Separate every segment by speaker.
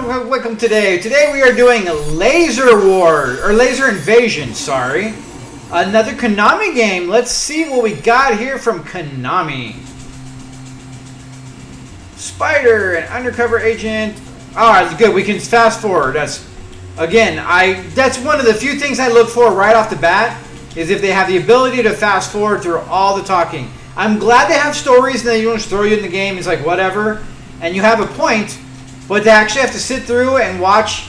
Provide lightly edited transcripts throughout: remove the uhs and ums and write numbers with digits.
Speaker 1: welcome today. Today we are doing Laser War, or Laser Invasion, sorry. Another Konami game. Let's see what we got here from Konami. Spider, an undercover agent. Alright, good. We can fast forward. That's one of the few things I look for right off the bat, is if they have the ability to fast forward through all the talking. I'm glad they have stories and they don't just throw you in the game. It's like whatever. And you have a point, but to actually have to sit through and watch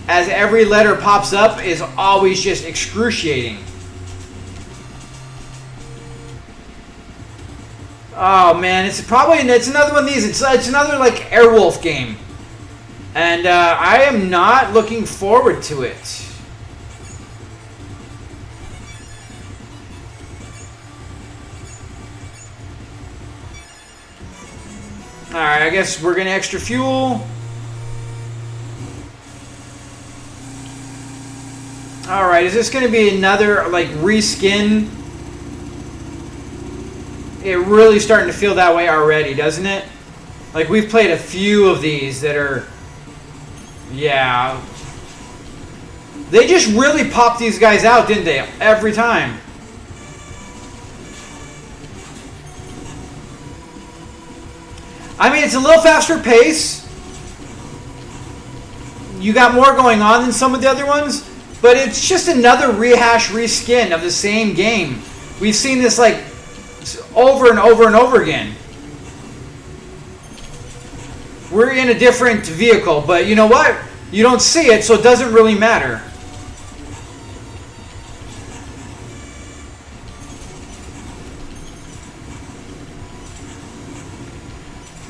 Speaker 1: as every letter pops up is always just excruciating. Oh man, it's another one of these. It's another like Airwolf game, and I am not looking forward to it. All right, I guess we're gonna extra fuel. All right, is this gonna be another like reskin? It really starting to feel that way already, doesn't it? Like we've played a few of these that are, yeah. They just really popped these guys out, didn't they? Every time. I mean, it's a little faster pace. You got more going on than some of the other ones, but it's just another rehash, reskin of the same game. We've seen this like over and over and over again. We're in a different vehicle, but you know what? You don't see it, so it doesn't really matter.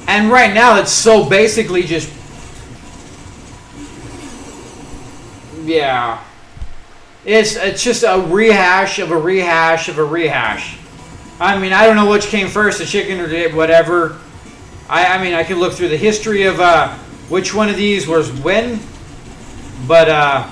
Speaker 1: And right now it's so basically just, yeah. It's just a rehash of a rehash of a rehash. I mean, I don't know which came first, the chicken or whatever. I mean, I could look through the history of which one of these was when, but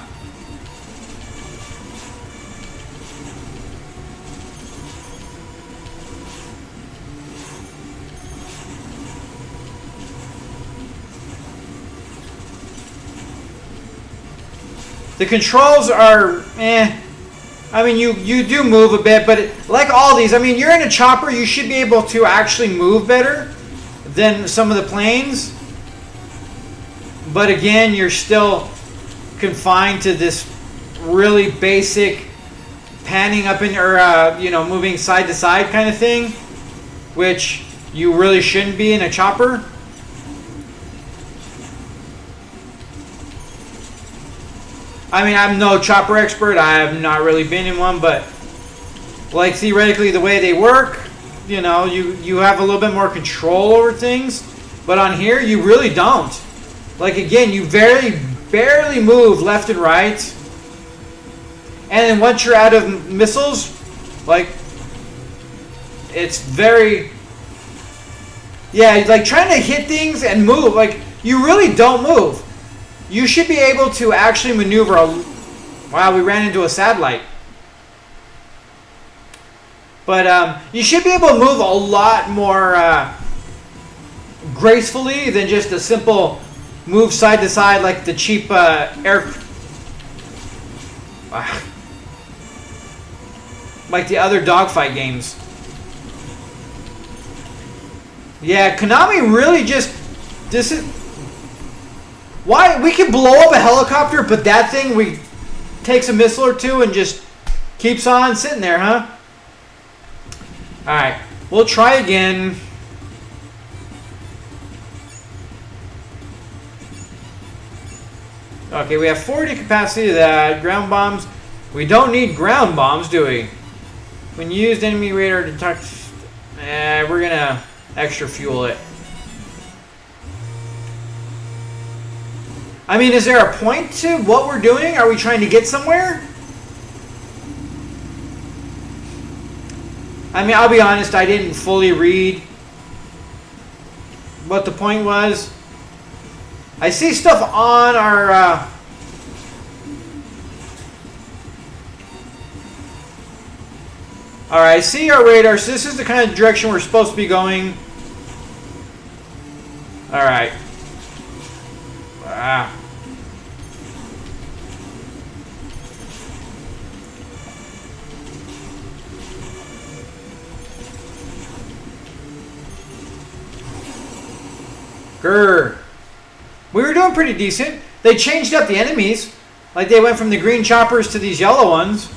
Speaker 1: the controls are I mean, you do move a bit, but like all these, I mean, you're in a chopper, you should be able to actually move better than some of the planes. But again, you're still confined to this really basic panning up in, or moving side to side kind of thing, which you really shouldn't be in a chopper. I mean, I'm no chopper expert. I have not really been in one, but like theoretically the way they work, you know, you have a little bit more control over things, but on here you really don't. Like again, you barely move left and right. And then once you're out of missiles, like it's very, yeah, like trying to hit things and move, like you really don't move. You should be able to actually maneuver wow, we ran into a satellite. But you should be able to move a lot more gracefully than just a simple move side to side like the cheap like the other dogfight games. Yeah, Konami really just, this is why we can blow up a helicopter, but that thing takes a missile or two and just keeps on sitting there, huh? Alright, we'll try again. Okay, we have 40 capacity to that. Ground bombs. We don't need ground bombs, do we? When used, enemy radar detect. We're gonna extra fuel it. I mean, is there a point to what we're doing? Are we trying to get somewhere? I mean, I'll be honest, I didn't fully read what the point was. I see stuff on our... Alright, I see our radar, so this is the kind of direction we're supposed to be going. Alright. Ah. Grr. We were doing pretty decent. They changed up the enemies. Like they went from the green choppers to these yellow ones.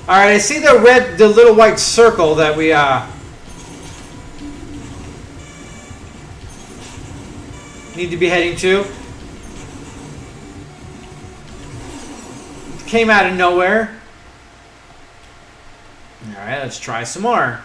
Speaker 1: Alright, I see the little white circle that we need to be heading to. Came out of nowhere. Alright, let's try some more.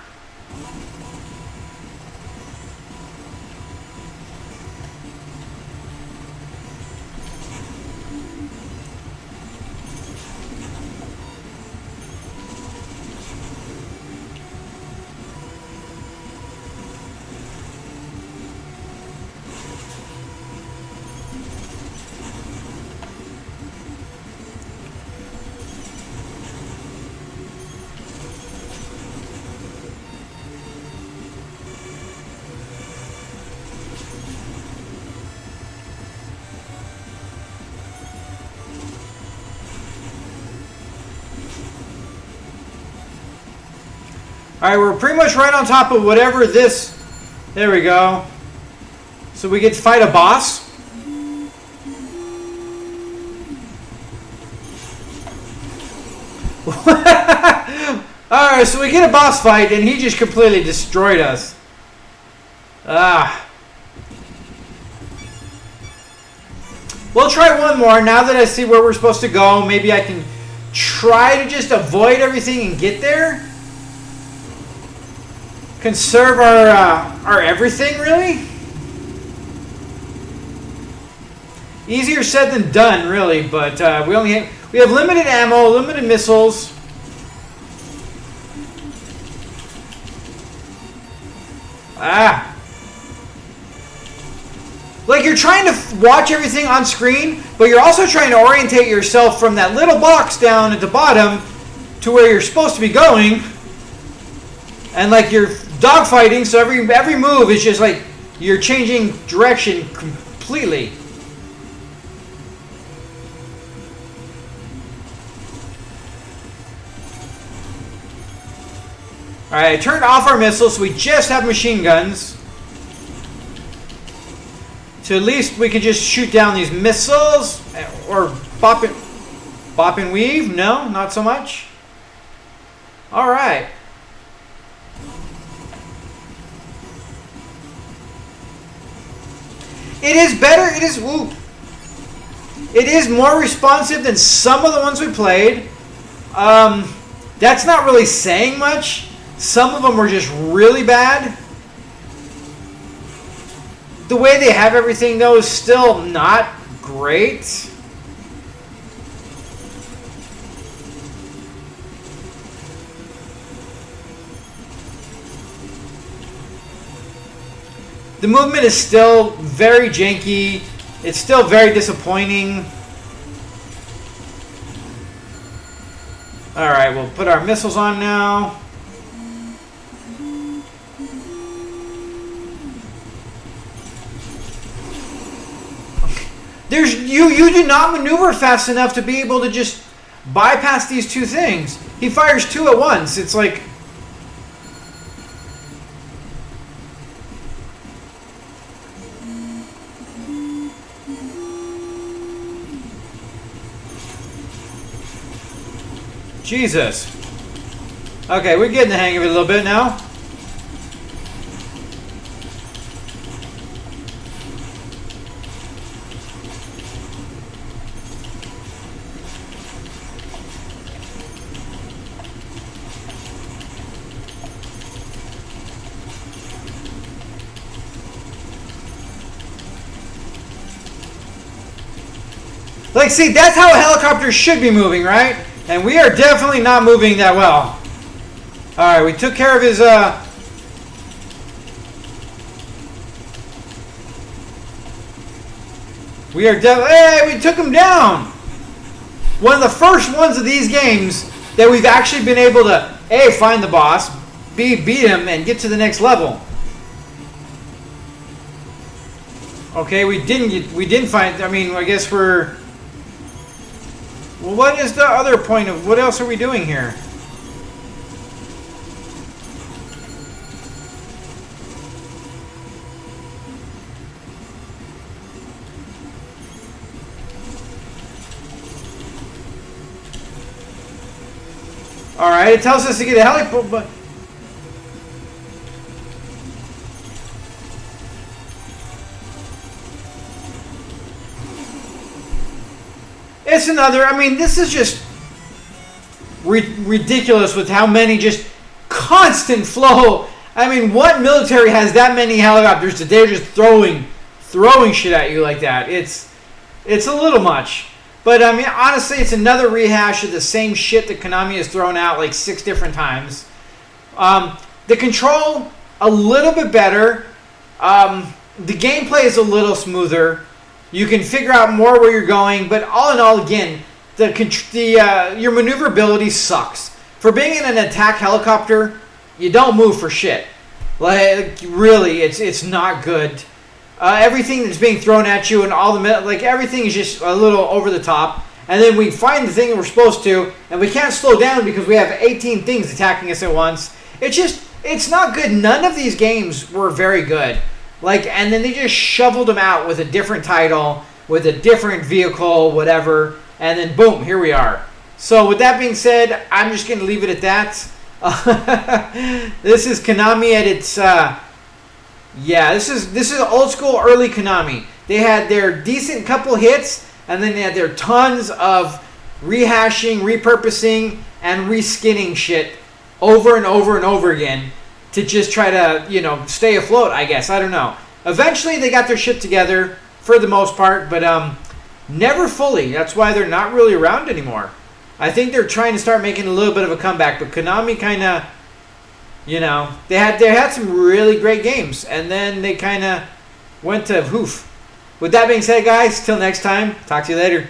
Speaker 1: Alright, we're pretty much right on top of whatever this... There we go. So we get to fight a boss. Alright, so we get a boss fight and he just completely destroyed us. Ah. We'll try one more now that I see where we're supposed to go. Maybe I can try to just avoid everything and get there. Conserve our everything, really. Easier said than done, really. But we have limited ammo, limited missiles. Ah. Like you're trying to watch everything on screen, but you're also trying to orientate yourself from that little box down at the bottom to where you're supposed to be going. And like you're dogfighting, so every move is just like you're changing direction completely. Alright, I turned off our missiles, so we just have machine guns. So at least we can just shoot down these missiles. Or bop and weave? No, not so much. Alright. It is better. It is more responsive than some of the ones we played. That's not really saying much. Some of them were just really bad. The way they have everything, though, is still not great. The movement is still very janky. It's still very disappointing. Alright, we'll put our missiles on now. You do not maneuver fast enough to be able to just bypass these two things. He fires two at once. It's like... Jesus. Okay, we're getting the hang of it a little bit now. Like, see, that's how a helicopter should be moving, right? And we are definitely not moving that well. Alright, we took care of his, Hey, we took him down! One of the first ones of these games that we've actually been able to, A, find the boss, B, beat him, and get to the next level. Okay, we didn't find. I mean, I guess we're. Well, what is the other point of? What else are we doing here? All right, it tells us to get a heliport, but. It's another. I mean, this is just ridiculous with how many just constant flow. I mean, what military has that many helicopters that they're just throwing shit at you like that? It's a little much. But I mean, honestly, it's another rehash of the same shit that Konami has thrown out like 6 different times. The control a little bit better. The gameplay is a little smoother. You can figure out more where you're going, but all in all, again, your maneuverability sucks. For being in an attack helicopter, you don't move for shit. Like really, it's not good. Everything that's being thrown at you and all the everything is just a little over the top. And then we find the thing that we're supposed to, and we can't slow down because we have 18 things attacking us at once. It's not good. None of these games were very good. And then they just shoveled them out with a different title, with a different vehicle, whatever, and then boom, here we are. So with that being said, I'm just going to leave it at that. This is Konami at its, this is old school early Konami. They had their decent couple hits, and then they had their tons of rehashing, repurposing, and reskinning shit over and over and over again. To just try to, stay afloat, I guess. I don't know. Eventually, they got their shit together for the most part, but never fully. That's why they're not really around anymore. I think they're trying to start making a little bit of a comeback, but Konami kind of, they had some really great games, and then they kind of went to hoof. With that being said, guys, till next time, talk to you later.